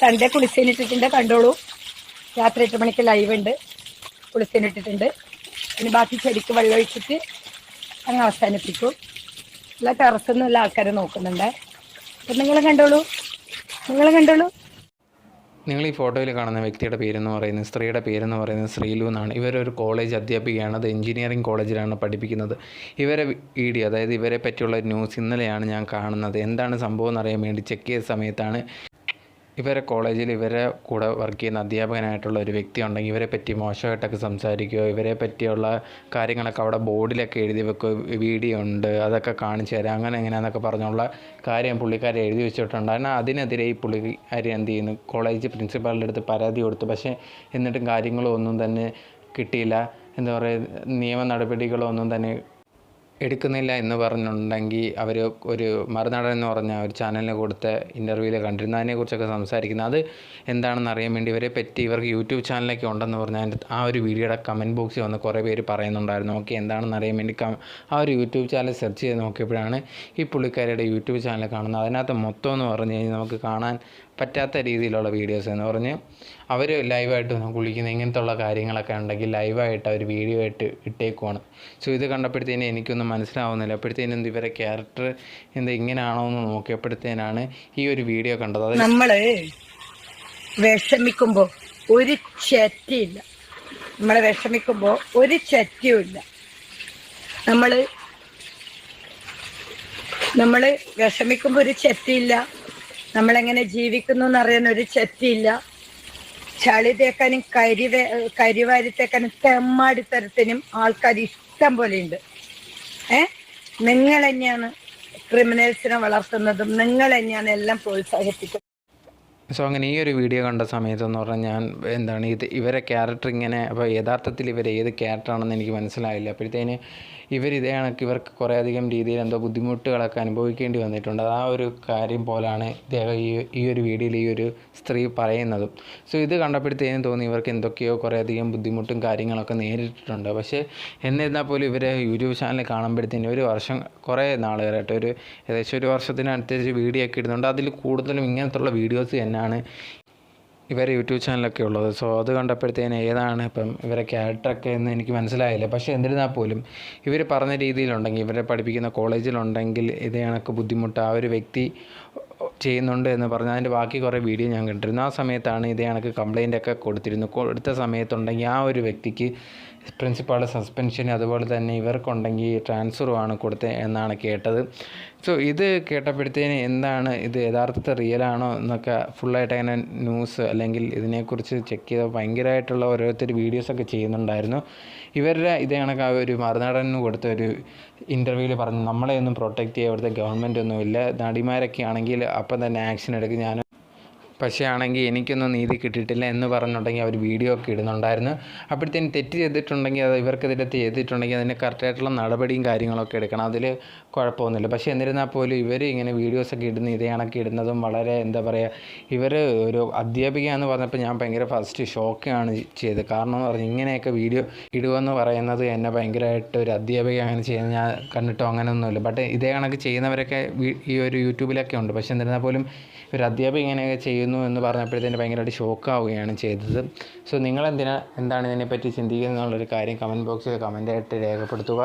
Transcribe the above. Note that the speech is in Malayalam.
സൺഡേ കുളിസേനിട്ടിട്ടുണ്ട്, കണ്ടോളൂ. രാത്രി 8 മണിക്ക് ലൈവ് ഉണ്ട്, കുളിസേനിട്ടിട്ടുണ്ട്. ഇനി ബാക്കി ചെടിക്ക് വെള്ളം ഒഴിച്ചിട്ട് അങ്ങ് അവസാനിപ്പിക്കും. എല്ലാ ടെറസൊന്നും എല്ലാ ആൾക്കാരെ നോക്കുന്നുണ്ട്. അപ്പം നിങ്ങൾ കണ്ടോളൂ. നിങ്ങൾ ഈ ഫോട്ടോയിൽ കാണുന്ന വ്യക്തിയുടെ പേരെന്ന് പറയുന്നത്, സ്ത്രീയുടെ പേരെന്ന് പറയുന്നത് ശ്രീലു എന്നാണ്. ഇവരൊരു കോളേജ് അധ്യാപികയാണ്. അത് എഞ്ചിനീയറിംഗ് കോളേജിലാണ് പഠിപ്പിക്കുന്നത്. ഇവരെ വീഡിയോ, അതായത് ഇവരെ പറ്റിയുള്ള ന്യൂസ് ഇന്നലെയാണ് ഞാൻ കാണുന്നത്. എന്താണ് സംഭവം എന്നറിയാൻ വേണ്ടി ചെക്ക് ചെയ്ത സമയത്താണ് ഇവരെ കോളേജിൽ ഇവരെ കൂടെ വർക്ക് ചെയ്യുന്ന അധ്യാപകനായിട്ടുള്ള ഒരു വ്യക്തി ഉണ്ടെങ്കിൽ ഇവരെ പറ്റി മോശമായിട്ടൊക്കെ സംസാരിക്കുകയോ ഇവരെ പറ്റിയുള്ള കാര്യങ്ങളൊക്കെ അവിടെ ബോർഡിലൊക്കെ എഴുതി വെക്കുകയോ, വീഡിയോ ഉണ്ട് അതൊക്കെ കാണിച്ചു തരാം അങ്ങനെ എങ്ങനെയാണെന്നൊക്കെ പറഞ്ഞുള്ള കാര്യം പുള്ളിക്കാരെ എഴുതി വെച്ചിട്ടുണ്ട്. എന്നാൽ അതിനെതിരെ ഈ പുള്ളിക്കാരി എന്ത് ചെയ്യുന്നു, കോളേജ് പ്രിൻസിപ്പാളിൻ്റെ അടുത്ത് പരാതി കൊടുത്തു. പക്ഷേ എന്നിട്ടും കാര്യങ്ങളോ ഒന്നും തന്നെ കിട്ടിയില്ല. എന്താ പറയുക, നിയമ നടപടികളോ ഒന്നും തന്നെ എടുക്കുന്നില്ല എന്ന് പറഞ്ഞിട്ടുണ്ടെങ്കിൽ അവർ ഒരു മറുനാടൻ എന്ന് പറഞ്ഞ ഒരു ചാനലിന് കൊടുത്ത ഇൻ്റർവ്യൂവിൽ കണ്ടിരുന്നു. അതിനെക്കുറിച്ചൊക്കെ സംസാരിക്കുന്നത് അത് എന്താണെന്ന് അറിയാൻ വേണ്ടി ഇവരെ പറ്റി ഇവർക്ക് യൂട്യൂബ് ചാനലൊക്കെ ഉണ്ടെന്ന് പറഞ്ഞാൽ അതിൻ്റെ ആ ഒരു വീഡിയോയുടെ കമൻറ്റ് ബോക്സിൽ വന്ന് കുറേ പേര് പറയുന്നുണ്ടായിരുന്നു. ഓക്കെ, എന്താണെന്ന് അറിയാൻ വേണ്ടി ആ ഒരു യൂട്യൂബ് ചാനൽ സെർച്ച് ചെയ്ത് നോക്കിയപ്പോഴാണ് ഈ പുള്ളിക്കാരിയുടെ യൂട്യൂബ് ചാനൽ കാണുന്നത്. അതിനകത്ത് മൊത്തം എന്ന് പറഞ്ഞു കഴിഞ്ഞാൽ നമുക്ക് കാണാൻ പറ്റാത്ത രീതിയിലുള്ള വീഡിയോസ് എന്ന് പറഞ്ഞ് അവർ ലൈവായിട്ട് കുളിക്കുന്ന ഇങ്ങനത്തുള്ള കാര്യങ്ങളൊക്കെ ഉണ്ടെങ്കിൽ ലൈവായിട്ട് അവർ വീഡിയോ ആയിട്ട് ഇട്ടേക്കുവാണ്. സോ ഇത് കണ്ടപ്പോഴത്തേനും എനിക്കൊന്നും മനസ്സിലാവുന്നില്ല. അപ്പോഴത്തേനും ഇവരെ ക്യാരക്ടർ ഇങ്ങനെയാണോ എന്ന് നോക്കിയപ്പോഴത്തേനാണ് ഈ ഒരു വീഡിയോ കണ്ടത്. അത് നമ്മൾ വിഷമിക്കുമ്പോൾ ഒരു ചെറ്റിയില്ല, നമ്മൾ വിഷമിക്കുമ്പോൾ ഒരു ചെറ്റിയുമില്ല. നമ്മൾ വിഷമിക്കുമ്പോൾ ഒരു ചെറ്റിയില്ല, നമ്മളെങ്ങനെ ജീവിക്കുന്നു എന്നറിയാൻ ഒരു ചെറ്റിയില്ല. ചളി തേക്കാനും കരിവാരി തേക്കാനും തെമ്മാടിത്തരത്തിനും ആൾക്കാർ ഇഷ്ടം പോലെ ഉണ്ട്. നിങ്ങൾ തന്നെയാണ് ക്രിമിനൽസിനെ വളർത്തുന്നതും, നിങ്ങൾ തന്നെയാണ് എല്ലാം പ്രോത്സാഹിപ്പിക്കുന്നത്. സോ അങ്ങനെ ഈ ഒരു വീഡിയോ കണ്ട സമയത്തെന്ന് പറഞ്ഞാൽ ഞാൻ ഇവരെ ക്യാരക്ടർ ഇങ്ങനെ, അപ്പോൾ യഥാർത്ഥത്തിൽ ഇവർ ഏത് ക്യാരക്ടറാണെന്ന് എനിക്ക് മനസ്സിലായില്ല. അപ്പോഴത്തേന് ഇതേ കണക്ക് ഇവർക്ക് കുറേയധികം രീതിയിൽ എന്തോ ബുദ്ധിമുട്ടുകളൊക്കെ അനുഭവിക്കേണ്ടി വന്നിട്ടുണ്ട്. ആ ഒരു കാര്യം പോലാണ് ഈ ഒരു വീഡിയോയിൽ ഈ ഒരു സ്ത്രീ പറയുന്നതും. സോ ഇത് കണ്ടപ്പോഴത്തേനും തോന്നി ഇവർക്ക് എന്തൊക്കെയോ കുറേയധികം ബുദ്ധിമുട്ടും കാര്യങ്ങളൊക്കെ നേരിട്ടിട്ടുണ്ട്. പക്ഷേ എന്നിരുന്നാൽ പോലും ഇവരെ യൂട്യൂബ് ചാനൽ കാണുമ്പോഴത്തേനും ഒരു വർഷം കുറേ നാളുകളായിട്ട് ഏകദേശം ഒരു വർഷത്തിനടുത്തേക്ക് വീഡിയോ ഒക്കെ ഇടുന്നുണ്ട്. അതിൽ കൂടുതലും ഇങ്ങനത്തുള്ള വീഡിയോസ് തന്നെയാണ് ഇവരെ യൂട്യൂബ് ചാനലൊക്കെ ഉള്ളത്. സോ അത് കണ്ടപ്പോഴത്തേന് ഏതാണ് ഇപ്പം ഇവരെ ക്യാരക്ടറൊക്കെ എന്ന് എനിക്ക് മനസ്സിലായില്ല. പക്ഷേ എന്നിരുന്നാൽ പോലും ഇവർ പറഞ്ഞ രീതിയിലുണ്ടെങ്കിൽ ഇവരെ പഠിപ്പിക്കുന്ന കോളേജിലുണ്ടെങ്കിൽ ഇതേ കണക്ക് ബുദ്ധിമുട്ട് ആ ഒരു വ്യക്തി ചെയ്യുന്നുണ്ട് എന്ന് പറഞ്ഞാൽ അതിൻ്റെ ബാക്കി കുറേ വീഡിയോ ഞാൻ കണ്ടിരുന്നു. ആ സമയത്താണ് ഇതേ കണക്ക് കംപ്ലയിൻ്റൊക്കെ കൊടുത്ത സമയത്തുണ്ടെങ്കിൽ ആ ഒരു വ്യക്തിക്ക് പ്രിൻസിപ്പാൾ സസ്പെൻഷൻ, അതുപോലെ തന്നെ ഇവർക്കുണ്ടെങ്കിൽ ട്രാൻസ്ഫറുമാണ് കൊടുത്തത് എന്നാണ് കേട്ടത്. സോ ഇത് കേട്ടപ്പോഴത്തേന് എന്താണ് ഇത് യഥാർത്ഥത്തിൽ റിയലാണോ എന്നൊക്കെ ഫുള്ളായിട്ട് അങ്ങനെ ന്യൂസ് അല്ലെങ്കിൽ ഇതിനെക്കുറിച്ച് ചെക്ക് ചെയ്ത ഭയങ്കരമായിട്ടുള്ള ഓരോരുത്തർ വീഡിയോസൊക്കെ ചെയ്യുന്നുണ്ടായിരുന്നു. ഇവരുടെ ഇതേ കണക്ക് ആ ഒരു മറുനാടന് കൊടുത്ത ഒരു ഇൻ്റർവ്യൂവിൽ പറഞ്ഞു നമ്മളെയൊന്നും പ്രൊട്ടക്റ്റ് ചെയ്യാൻ ഇവിടുത്തെ ഗവൺമെൻറ് ഒന്നുമില്ല, നടിമാരൊക്കെ ആണെങ്കിൽ അപ്പം തന്നെ ആക്ഷൻ എടുക്കും, ഞാൻ പക്ഷേ ആണെങ്കിൽ എനിക്കൊന്നും നീതി കിട്ടിയിട്ടില്ല എന്ന് പറഞ്ഞിട്ടുണ്ടെങ്കിൽ അവർ വീഡിയോ ഒക്കെ ഇടുന്നുണ്ടായിരുന്നു. അപ്പോഴത്തേനും തെറ്റ് ചെയ്തിട്ടുണ്ടെങ്കിൽ അത് ഇവർക്കെതിരെ ചെയ്തിട്ടുണ്ടെങ്കിൽ അതിന് കറക്റ്റായിട്ടുള്ള നടപടിയും കാര്യങ്ങളൊക്കെ എടുക്കണം, അതിൽ കുഴപ്പമൊന്നുമില്ല. പക്ഷേ എന്നിരുന്നാൽ പോലും ഇവർ ഇങ്ങനെ വീഡിയോസൊക്കെ ഇടുന്ന ഇതേ കണക്ക് ഇടുന്നതും വളരെ എന്താ പറയുക, ഇവർ ഒരു അധ്യാപിക എന്ന് പറഞ്ഞപ്പോൾ ഞാൻ ഭയങ്കര ഫസ്റ്റ് ഷോക്കാണ് ചെയ്തത്. കാരണം എന്ന് പറഞ്ഞാൽ ഇങ്ങനെയൊക്കെ വീഡിയോ ഇടുമെന്ന് പറയുന്നത് എന്നെ ഭയങ്കരമായിട്ട് ഒരു അധ്യാപിക അങ്ങനെ ചെയ്യുന്നത് ഞാൻ കണ്ടിട്ടോ അങ്ങനെയൊന്നുമില്ല. ബട്ട് ഇതേ കണക്ക് ചെയ്യുന്നവരൊക്കെ ഈ ഒരു യൂട്യൂബിലൊക്കെ ഉണ്ട്. പക്ഷേ എന്നിരുന്നാൽ പോലും ഒരു അധ്യാപക ഇങ്ങനെയൊക്കെ ചെയ്യുന്നു എന്ന് പറഞ്ഞപ്പോഴത്തേന് ഭയങ്കരമായിട്ട് ഷോക്കാവുകയാണ് ചെയ്തത്. സോ എന്താണ് ഇതിനെപ്പറ്റി ചിന്തിക്കുന്നത് എന്നുള്ളൊരു കാര്യം കമൻറ്റ് ബോക്സിൽ കമൻറ്റായിട്ട് രേഖപ്പെടുത്തുക.